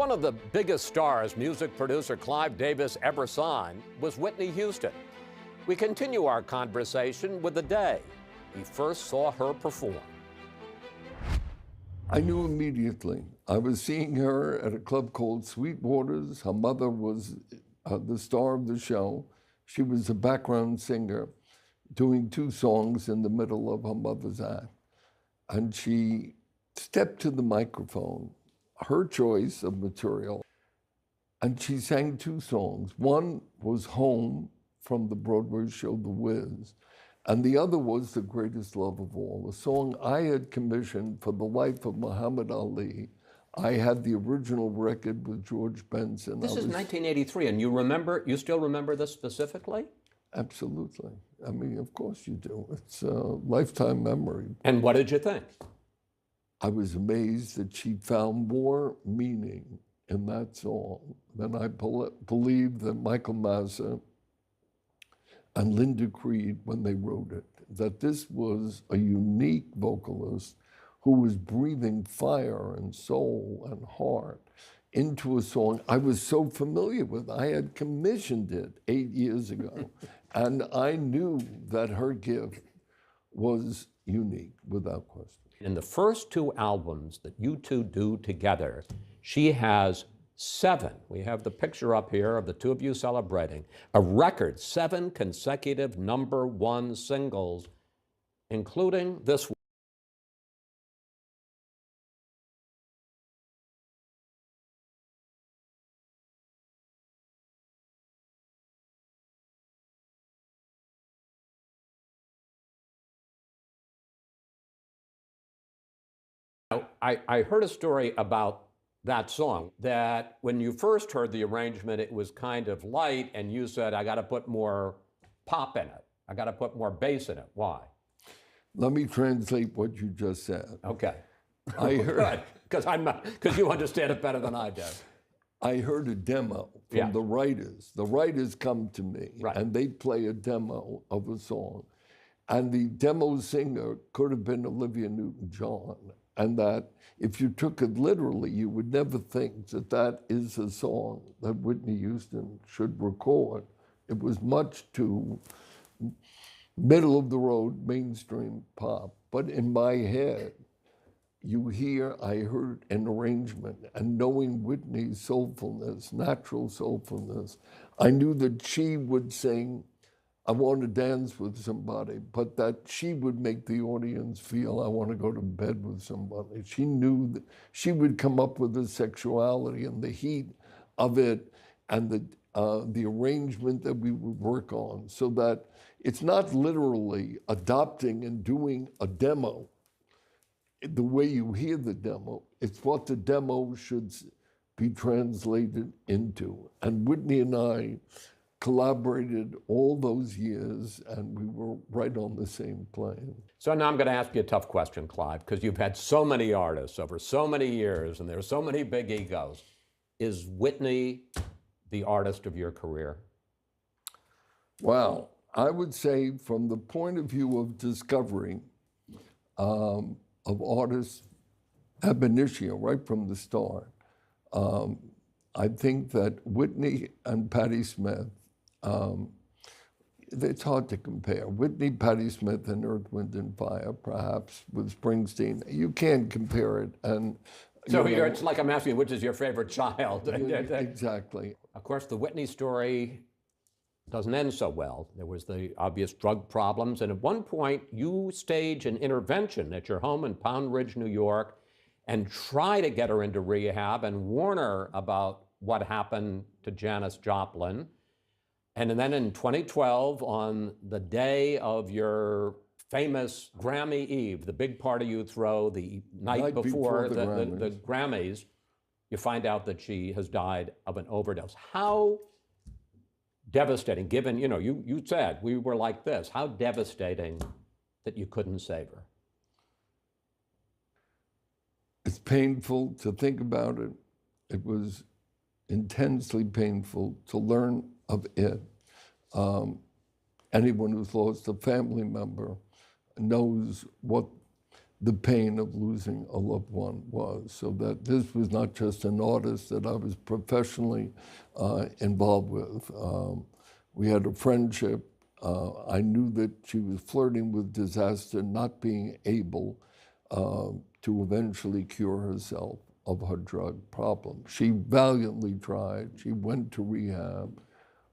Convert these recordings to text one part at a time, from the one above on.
one of the biggest stars music producer Clive Davis ever signed was Whitney Houston. We continue our conversation with the day he first saw her perform. I knew immediately. I was seeing her at a club called Sweetwater's. Her mother was the star of the show. She was a background singer doing 2 songs in the middle of her mother's act. And she stepped to the microphone, her choice of material, and she sang 2 songs. One was Home from the Broadway show The Wiz, and the other was The Greatest Love of All, a song I had commissioned for the life of Muhammad Ali. I had the original record with George Benson. This is 1983, and you still remember this specifically? Absolutely. I mean, of course you do. It's a lifetime memory. And what did you think? I was amazed that she found more meaning in that song than I believed that Michael Massa and Linda Creed, when they wrote it, that this was a unique vocalist who was breathing fire and soul and heart into a song I was so familiar with. I had commissioned it 8 years ago, and I knew that her gift was unique, without question. In the first 2 albums that you two do together, she has 7, we have the picture up here of the 2 of you celebrating, a record 7 consecutive #1 singles, including this one. I heard a story about that song, that when you first heard the arrangement, it was kind of light, and you said, I got to put more pop in it. I got to put more bass in it. Why? Let me translate what you just said. Okay. I heard, because you understand it better than I do. I heard a demo from the writers. The writers come to me, and they play a demo of a song. And the demo singer could have been Olivia Newton-John. And that if you took it literally, you would never think that that is a song that Whitney Houston should record. It was much too middle of the road, mainstream pop. But in my head, I heard an arrangement, and knowing Whitney's soulfulness, natural soulfulness, I knew that she would sing, I want to dance with somebody, but that she would make the audience feel I want to go to bed with somebody. She knew that she would come up with the sexuality and the heat of it, and the arrangement that we would work on, so that it's not literally adopting and doing a demo the way you hear the demo. It's what the demo should be translated into. And Whitney and I collaborated all those years, and we were right on the same plane. So now I'm going to ask you a tough question, Clive, because you've had so many artists over so many years, and there's so many big egos. Is Whitney the artist of your career? Well, I would say from the point of view of discovery of artists ab initio, right from the start, I think that Whitney and Patti Smith, it's hard to compare. Whitney, Patti Smith, and Earth, Wind, and Fire, perhaps, with Springsteen. You can't compare it. And so it's like I'm asking, which is your favorite child? Exactly. Of course, the Whitney story doesn't end so well. There was the obvious drug problems, and at one point, you stage an intervention at your home in Pound Ridge, New York, and try to get her into rehab and warn her about what happened to Janis Joplin. And then in 2012, on the day of your famous Grammy Eve, the big party you throw the night before the Grammys, you find out that she has died of an overdose. How devastating, given, you said we were like this, how devastating that you couldn't save her? It's painful to think about it. It was intensely painful to learn of it. Anyone who's lost a family member knows what the pain of losing a loved one was, so that this was not just an artist that I was professionally involved with. We had a friendship. I knew that she was flirting with disaster, not being able to eventually cure herself of her drug problem. She valiantly tried. She went to rehab.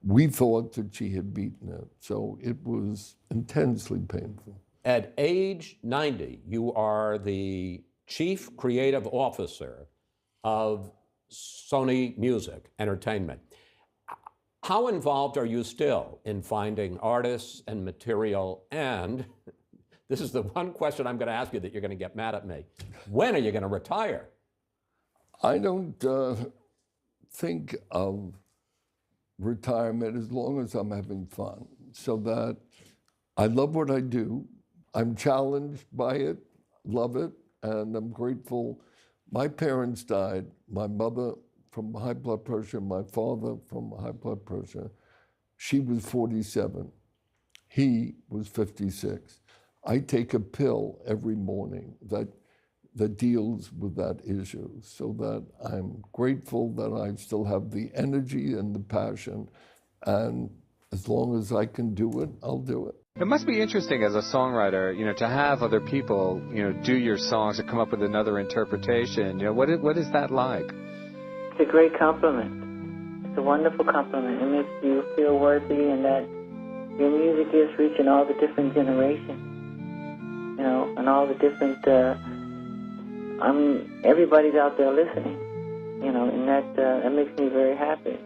We thought that she had beaten it, so it was intensely painful. At age 90, you are the chief creative officer of Sony Music Entertainment. How involved are you still in finding artists and material? And this is the one question I'm going to ask you that you're going to get mad at me. When are you going to retire? I don't think of retirement as long as I'm having fun, so that I love what I do. I'm challenged by it, love it, and I'm grateful. My parents died, my mother from high blood pressure, my father from high blood pressure. She was 47, he was 56. I take a pill every morning that deals with that issue, so that I'm grateful that I still have the energy and the passion, and as long as I can do it, I'll do it. It must be interesting as a songwriter, to have other people, do your songs or come up with another interpretation. What is that like? It's a great compliment. It's a wonderful compliment. It makes you feel worthy, and that your music is reaching all the different generations, and all the different, everybody's out there listening, and that makes me very happy.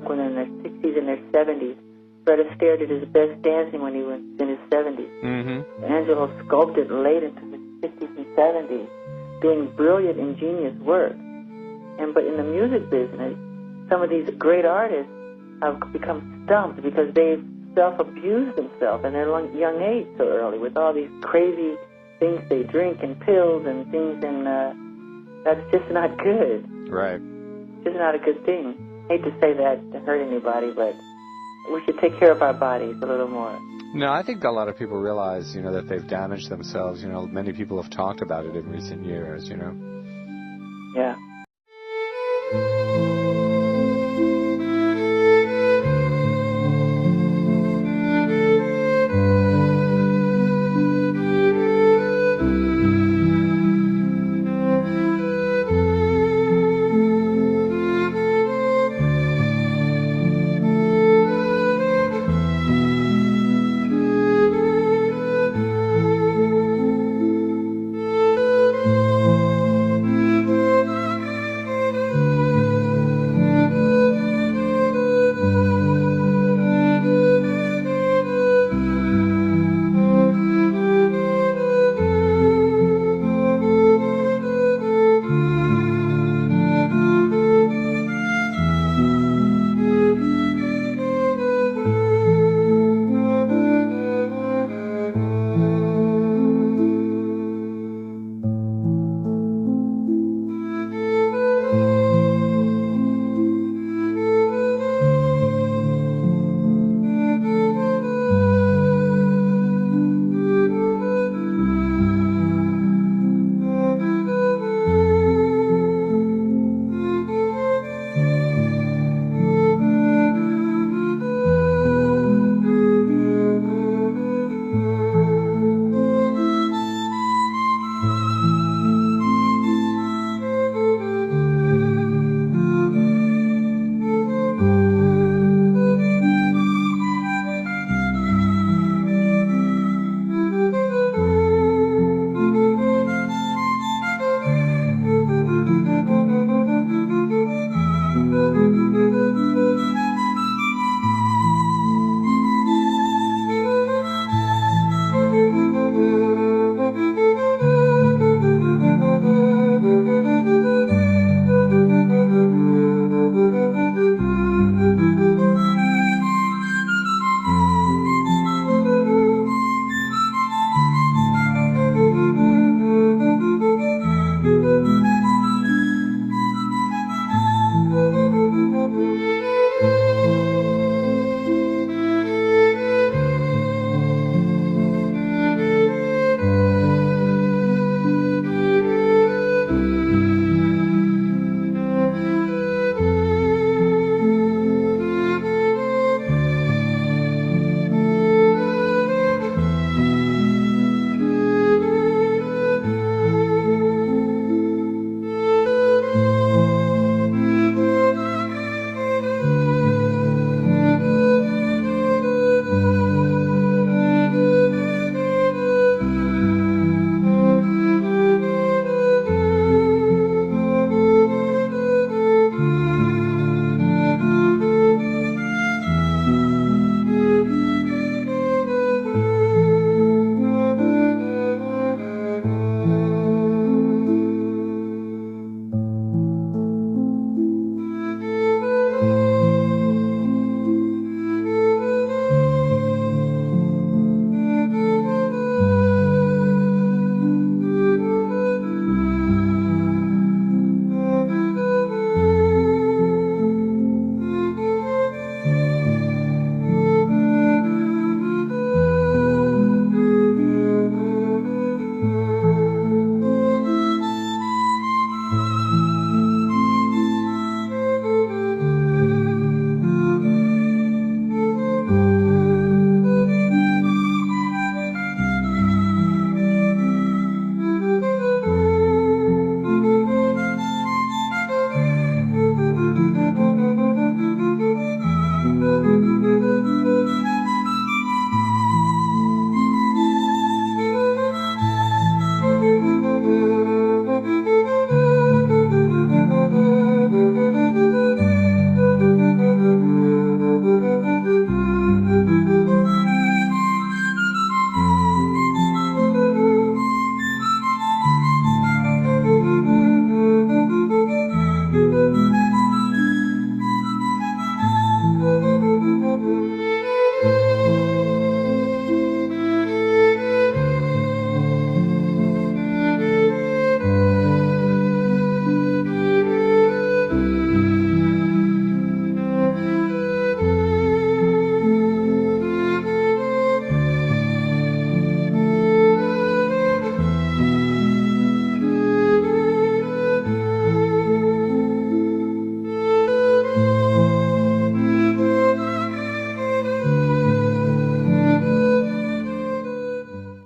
When in their 60s and their 70s, Fred Astaire did his best dancing when he was in his 70s. Mm-hmm. Angelo sculpted late into his 60s and 70s, doing brilliant, ingenious work. But in the music business, some of these great artists have become stumped because they've self-abused themselves in their young age so early with all these crazy things they drink and pills and things, and that's just not good. Right. Just not a good thing. Hate to say that to hurt anybody, but we should take care of our bodies a little more. No, I think a lot of people realize, that they've damaged themselves. Many people have talked about it in recent years,